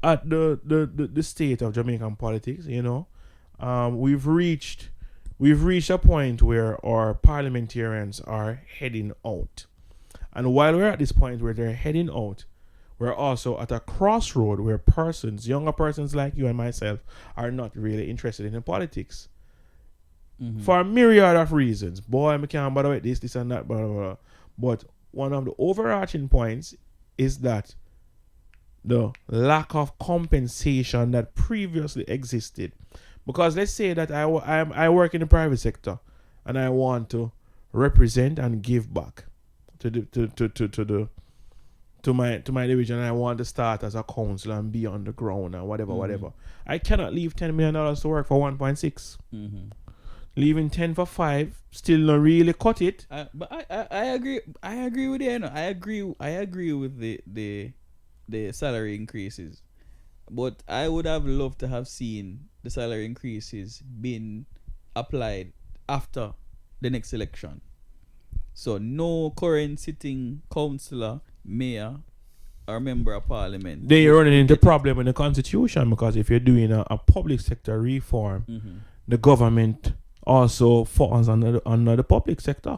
at the state of Jamaican politics, we've reached a point where our parliamentarians are heading out. And while we're at this point where they're heading out, we're also at a crossroad where younger persons like you and myself, are not really interested in politics. For a myriad of reasons. Boy, I can't bother with this and that, blah, blah, blah. But one of the overarching points is that the lack of compensation that previously existed. Because let's say that I work in the private sector and I want to represent and give back to my division. I want to start as a councillor and be on the ground and whatever. I cannot leave $10 million to work for 1.6. Leaving 10 for 5 still not really cut it. But I agree. I agree with you. I agree with the salary increases. But I would have loved to have seen the salary increases being applied after the next election. So no current sitting councillor, mayor, or member of parliament. Then you're running into problem in the constitution, because if you're doing a public sector reform, the government also falls under the public sector.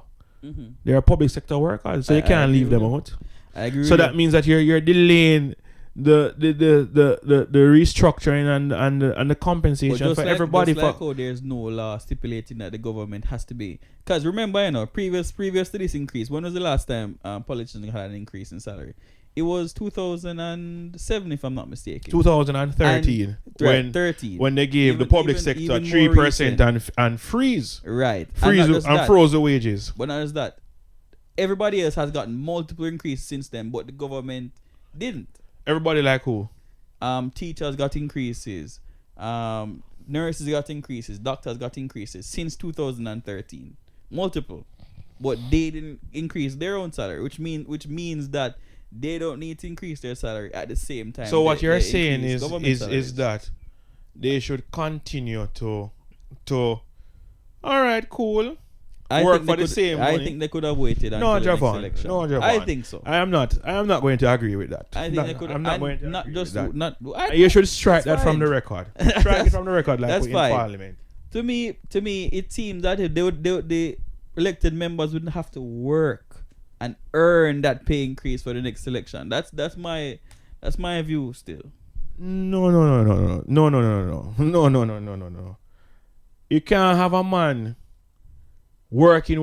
They are public sector workers, so you can't leave them out. I agree. So that means that you're delaying the restructuring and the compensation for everybody. Just like how there's no law stipulating that the government has to be. Because remember, previous to this increase, when was the last time politicians had an increase in salary? It was 2007, if I'm not mistaken. 2013, when they gave the public sector 3% and freeze. Right. And froze the wages. But not just that. Everybody else has gotten multiple increases since then, but the government didn't. Everybody like who? Teachers got increases. Nurses got increases. Doctors got increases since 2013. Multiple. But they didn't increase their own salary, which means that they don't need to increase their salary at the same time. So what you're saying is that they should continue to all right, cool. Work for the same money. I think they could have waited until the next election. No, Javon. I think so. I am not going to agree with that. I think they could. I'm not going to agree with that. You should strike that from the record. Strike it from the record, like that's in fine. Parliament. To me, it seems that the elected members wouldn't have to work and earn that pay increase for the next election. That's my view still. No. You can't have a man working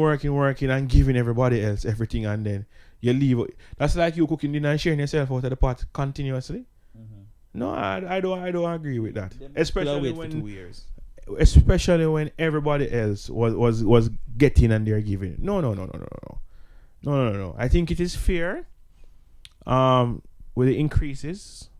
and giving everybody else everything, and then you leave. That's like you cooking dinner and sharing yourself out of the pot continuously. No, I don't agree with that. Especially when 2 years. Especially when everybody else was getting and they're giving. No. I think it is fair. With the increases,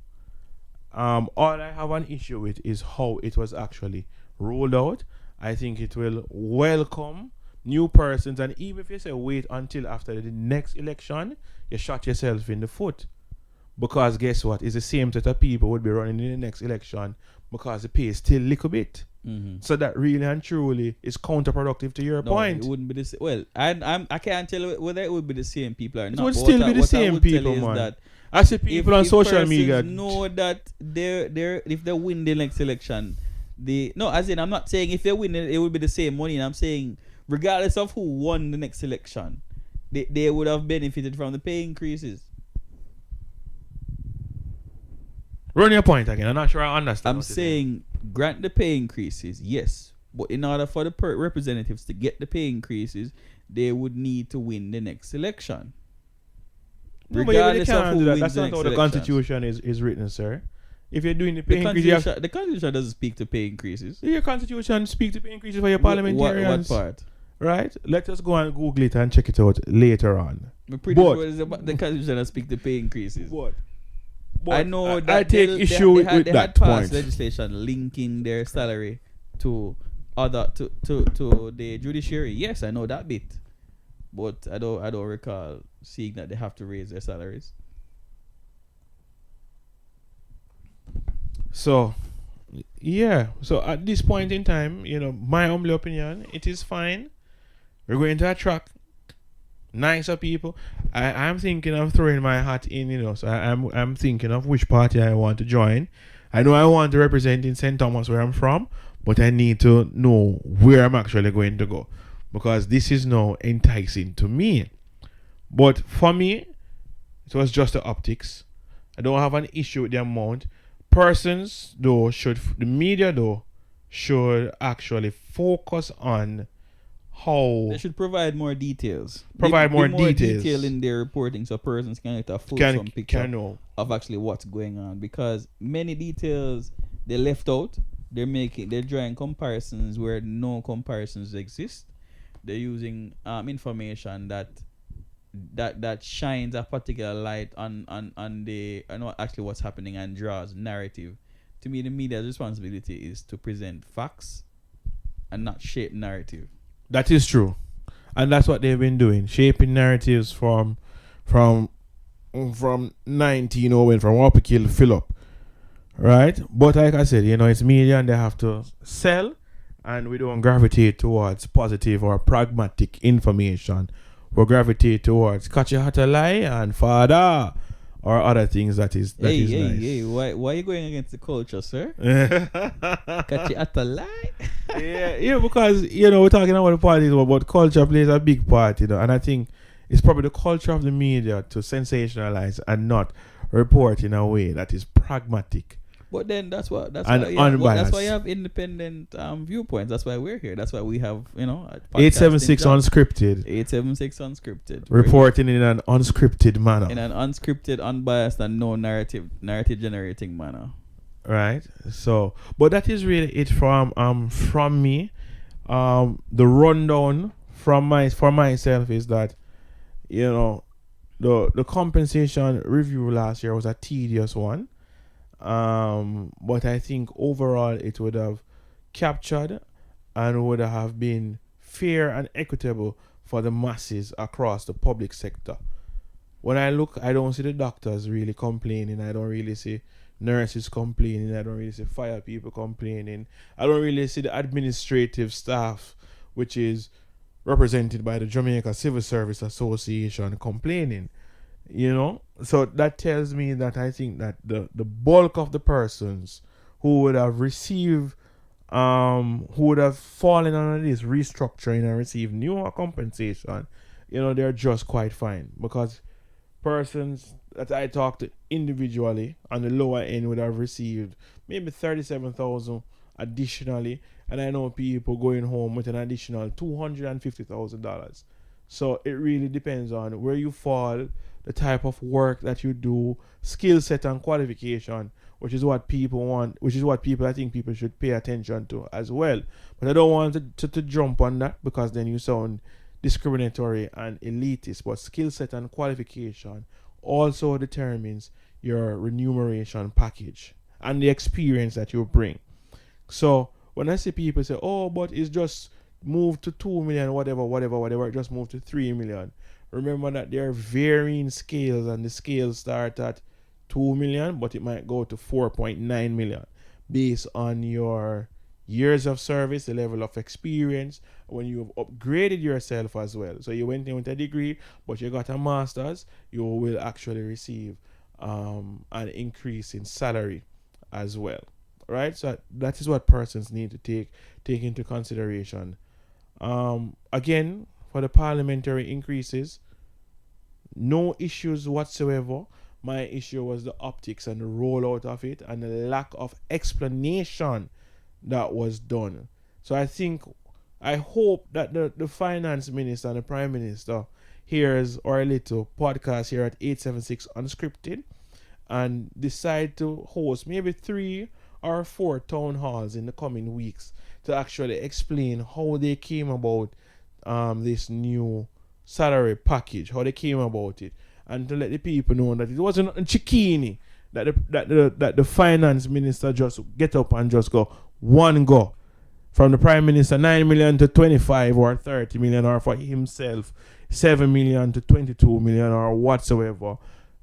all I have an issue with is how it was actually rolled out. I think it will welcome new persons, and even if you say wait until after the next election, you shot yourself in the foot. Because guess what? It's the same set of people would be running in the next election because the pay is still a little bit. So that really and truly is counterproductive to your point. It wouldn't be the same. Well, I can't tell whether it would be the same people or not. It would still be the same people, man. I see people on social media know that they're if they win the next election, I'm not saying if they win it would be the same money. And I'm saying regardless of who won the next election, they would have benefited from the pay increases. Run your point again. I'm not sure I understand. I'm saying grant the pay increases, yes. But in order for the representatives to get the pay increases, they would need to win the next election. No, regardless of who wins. That's not how the Constitution is written, sir. If you're doing the pay increases... The Constitution doesn't speak to pay increases. Your Constitution speaks to pay increases for your parliamentarians. What part? Right? Let us go and Google it and check it out later on. I'm pretty sure the Constitution doesn't speak to pay increases. What? I know that I take issue with that had passed point. Legislation linking their salary to the judiciary. Yes, I know that bit, but I don't recall seeing that they have to raise their salaries. So, yeah. So at this point in time, my humble opinion, it is fine. We're going to attract nicer people. I'm thinking of throwing my hat in, so I'm thinking of which party I want to join. I know I want to represent in St. Thomas where I'm from, but I need to know where I'm actually going to go, because this is now enticing to me. But for me, it was just the optics. I don't have an issue with the amount. Persons, though, the media, though, should actually focus on how they should provide more details. More detail in their reporting, so persons can get a full picture of actually what's going on. Because many details they left out. They're drawing comparisons where no comparisons exist. They're using information that shines a particular light on actually what's happening and draws narrative. To me, the media's responsibility is to present facts and not shape narrative. That is true, and that's what they've been doing, shaping narratives from 1901, from Wapakill Philip, right? But like I said, it's media and they have to sell, and we don't gravitate towards positive or pragmatic information. We gravitate towards catch you hat a lie and father or other things that is Hey, nice. why are you going against the culture, sir? Catch you at a lie. Because we're talking about the parties, but culture plays a big part, and I think it's probably the culture of the media to sensationalize and not report in a way that is pragmatic. But then that's And why that's why you unbiased. have independent viewpoints. That's why we're here. That's why we have a podcasting 876 job. Unscripted, 876 Unscripted. We're reporting in an unscripted manner. here in an unscripted, unbiased, and no narrative generating manner. Right. So, but that is really it from me. The rundown for myself is that the compensation review last year was a tedious one. But I think overall it would have captured and would have been fair and equitable for the masses across the public sector. When I look, I don't see the doctors really complaining. I don't really see nurses complaining. I don't really see fire people complaining. I don't really see the administrative staff, which is represented by the Jamaica Civil Service Association, complaining. So that tells me that I think that the bulk of the persons who would have received who would have fallen under this restructuring and received newer compensation, they're just quite fine, because persons that I talked to individually on the lower end would have received maybe 37,000 additionally, and I know people going home with an additional $250,000. So it really depends on where you fall, the type of work that you do, skill set and qualification, which is what people want, which is what I think people should pay attention to as well. But I don't want to jump on that, because then you sound discriminatory and elitist. But skill set and qualification also determines your remuneration package and the experience that you bring. So when I see people say, oh, but it's just moved to 2 million, whatever, it just moved to 3 million. Remember that there are varying scales, and the scales start at 2 million, but it might go to 4.9 million based on your years of service, the level of experience, when you've upgraded yourself as well. So you went in with a degree, but you got a master's, you will actually receive an increase in salary as well. Right? So that is what persons need to take into consideration. Again, for the parliamentary increases, no issues whatsoever. My issue was the optics and the rollout of it and the lack of explanation that was done. So I hope that the finance minister and the prime minister hears our little podcast here at 876 Unscripted and decide to host maybe 3 or 4 town halls in the coming weeks to actually explain how they came about this new salary package, how they came about it, and to let the people know that it wasn't a chikini that the finance minister just get up and just go one go from the prime minister 9 million to 25 or 30 million, or for himself 7 million to 22 million or whatsoever.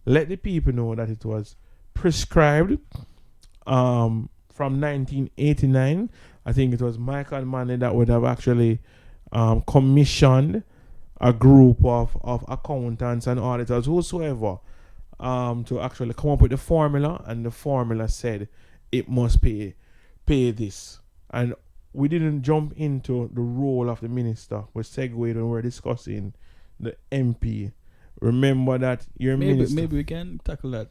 Let the people know that it was prescribed from 1989. I think it was Michael Manley that would have actually commissioned a group of accountants and auditors, whosoever, to actually come up with the formula, and the formula said it must pay this. And we didn't jump into the role of the minister. We segued when we were discussing the MP. Remember that your minister. Maybe we can tackle that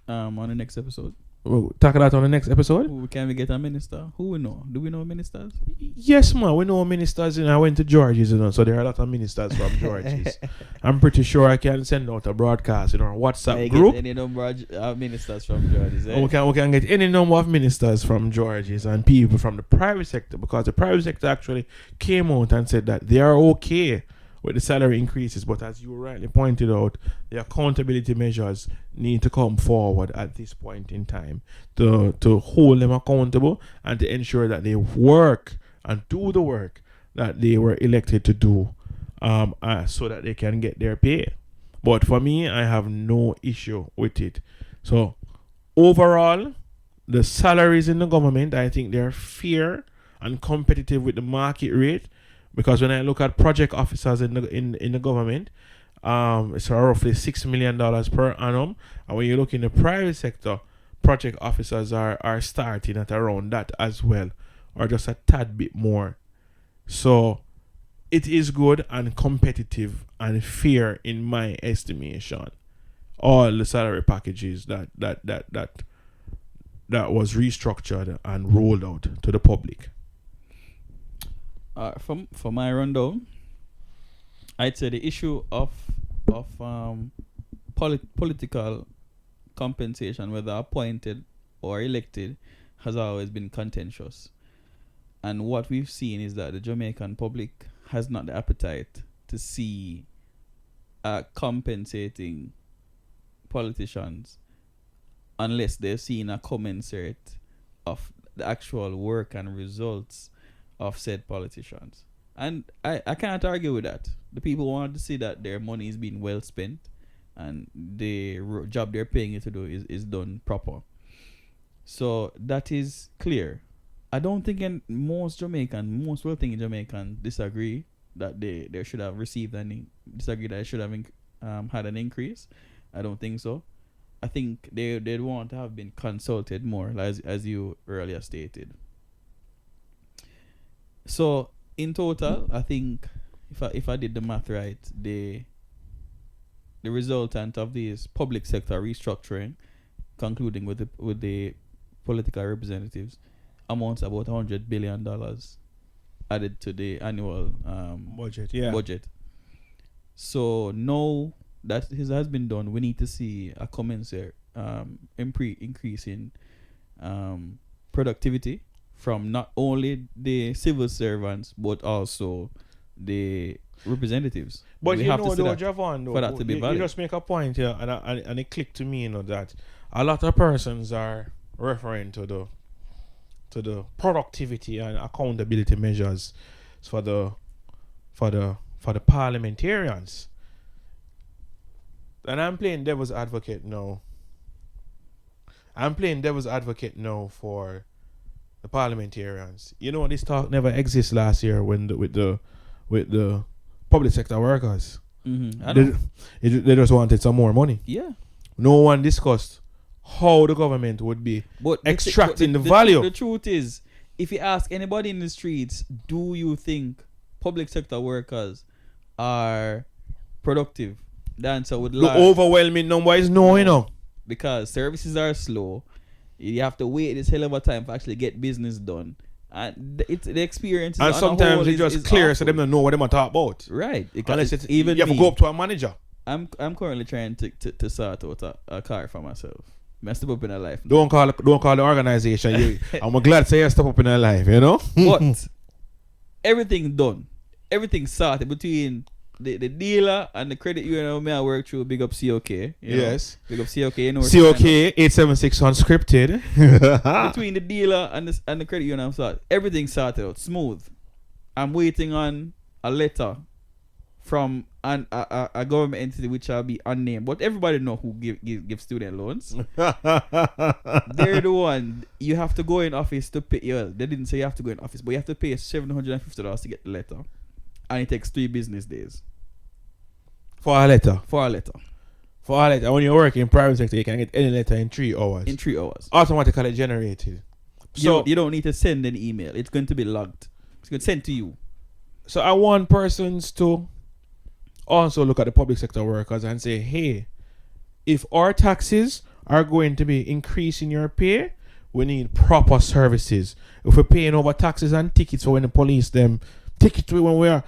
on the next episode. We'll tackle that on the next episode. Can we get a minister? Who we know? Do we know ministers? Yes, man. We know ministers. I went to George's, so there are a lot of ministers from George's. I'm pretty sure I can send out a broadcast in our WhatsApp group. Get any number of ministers from George's? We can get any number of ministers from George's and people from the private sector, because the private sector actually came out and said that they are okay with the salary increases, but as you rightly pointed out, the accountability measures need to come forward at this point in time to hold them accountable and to ensure that they work and do the work that they were elected to do, so that they can get their pay. But for me, I have no issue with it. So overall, the salaries in the government, I think they're fair and competitive with the market rate. Because when I look at project officers in the government, it's roughly $6 million per annum. And when you look in the private sector, project officers are starting at around that as well, or just a tad bit more. So it is good and competitive and fair in my estimation. All the salary packages that was restructured and rolled out to the public. For my rundown, I'd say the issue of political compensation, whether appointed or elected, has always been contentious. And what we've seen is that the Jamaican public has not the appetite to see compensating politicians unless they've seen a commensurate of the actual work and results of said politicians. And I can't argue with that. The people want to see that their money is being well spent and the job they're paying you to do is done proper. So that is clear. I don't think most well-thinking Jamaicans disagree that they should have received disagree that they should have had an increase. I don't think so. I think they'd want to have been consulted more, as you earlier stated. So in total, I think if I did the math right, the resultant of this public sector restructuring, concluding with the political representatives, amounts about $100 billion added to the annual budget. So now that has been done, we need to see a commensurate increase in productivity from not only the civil servants but also the representatives. But we you have know, to see though, that Javon, for that to be valid. You just make a point here, and it clicked to me, that a lot of persons are referring to the productivity and accountability measures for the parliamentarians. And I'm playing devil's advocate now. For the parliamentarians. You know, this talk never existed last year with the public sector workers. Mm-hmm. They just wanted some more money. Yeah. No one discussed how the government would be extracting the value. The truth is, if you ask anybody in the streets, do you think public sector workers are productive? The answer would lie. The overwhelming number is no, you know. Because services are slow. You have to wait this hell of a time to actually get business done. And the experience is and sometimes it's just clear awful. so them don't know what they talk about. Right. Unless it's even you have to go up to a manager. I'm currently trying to sort out a car for myself. I step up in a life. Don't call the organization. I'm glad to say I step up in a life, you know? But everything done. Everything sorted between the dealer and the credit union I work through. Big up COK. Yes. Big up COK. You know, COK 876 Unscripted. Between the dealer and the credit union, everything sorted out. Smooth. I'm waiting on a letter from a government entity which shall be unnamed. But everybody know who give student loans. They're the one. You have to go in office to pay. They didn't say you have to go in office, but you have to pay $750 to get the letter. And it takes 3 business days. For a letter. When you work in private sector, you can get any letter in 3 hours. Automatically generated. So you don't need to send an email. It's going to be logged. It's going to send to you. So I want persons to also look at the public sector workers and say, hey, if our taxes are going to be increasing your pay, we need proper services. If we're paying over taxes and tickets for when the police them ticket when we are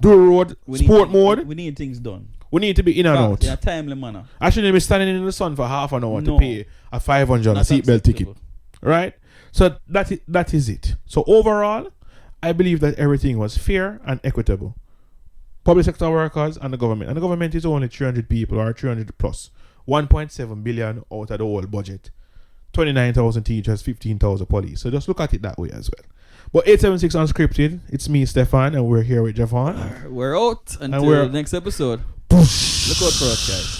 do road sport mode, we need things done. We need to be in and out in a timely manner. I shouldn't be standing in the sun for half an hour to pay a 500 a seatbelt ticket, right? So that is it. So overall, I believe that everything was fair and equitable. Public sector workers and the government is only 300 people or 300 plus, 1.7 billion out of the whole budget, 29,000 teachers, 15,000 police. So just look at it that way as well. But 876 Unscripted, it's me, Stefan, and we're here with Javon. We're out until the next episode. Look out for us, guys.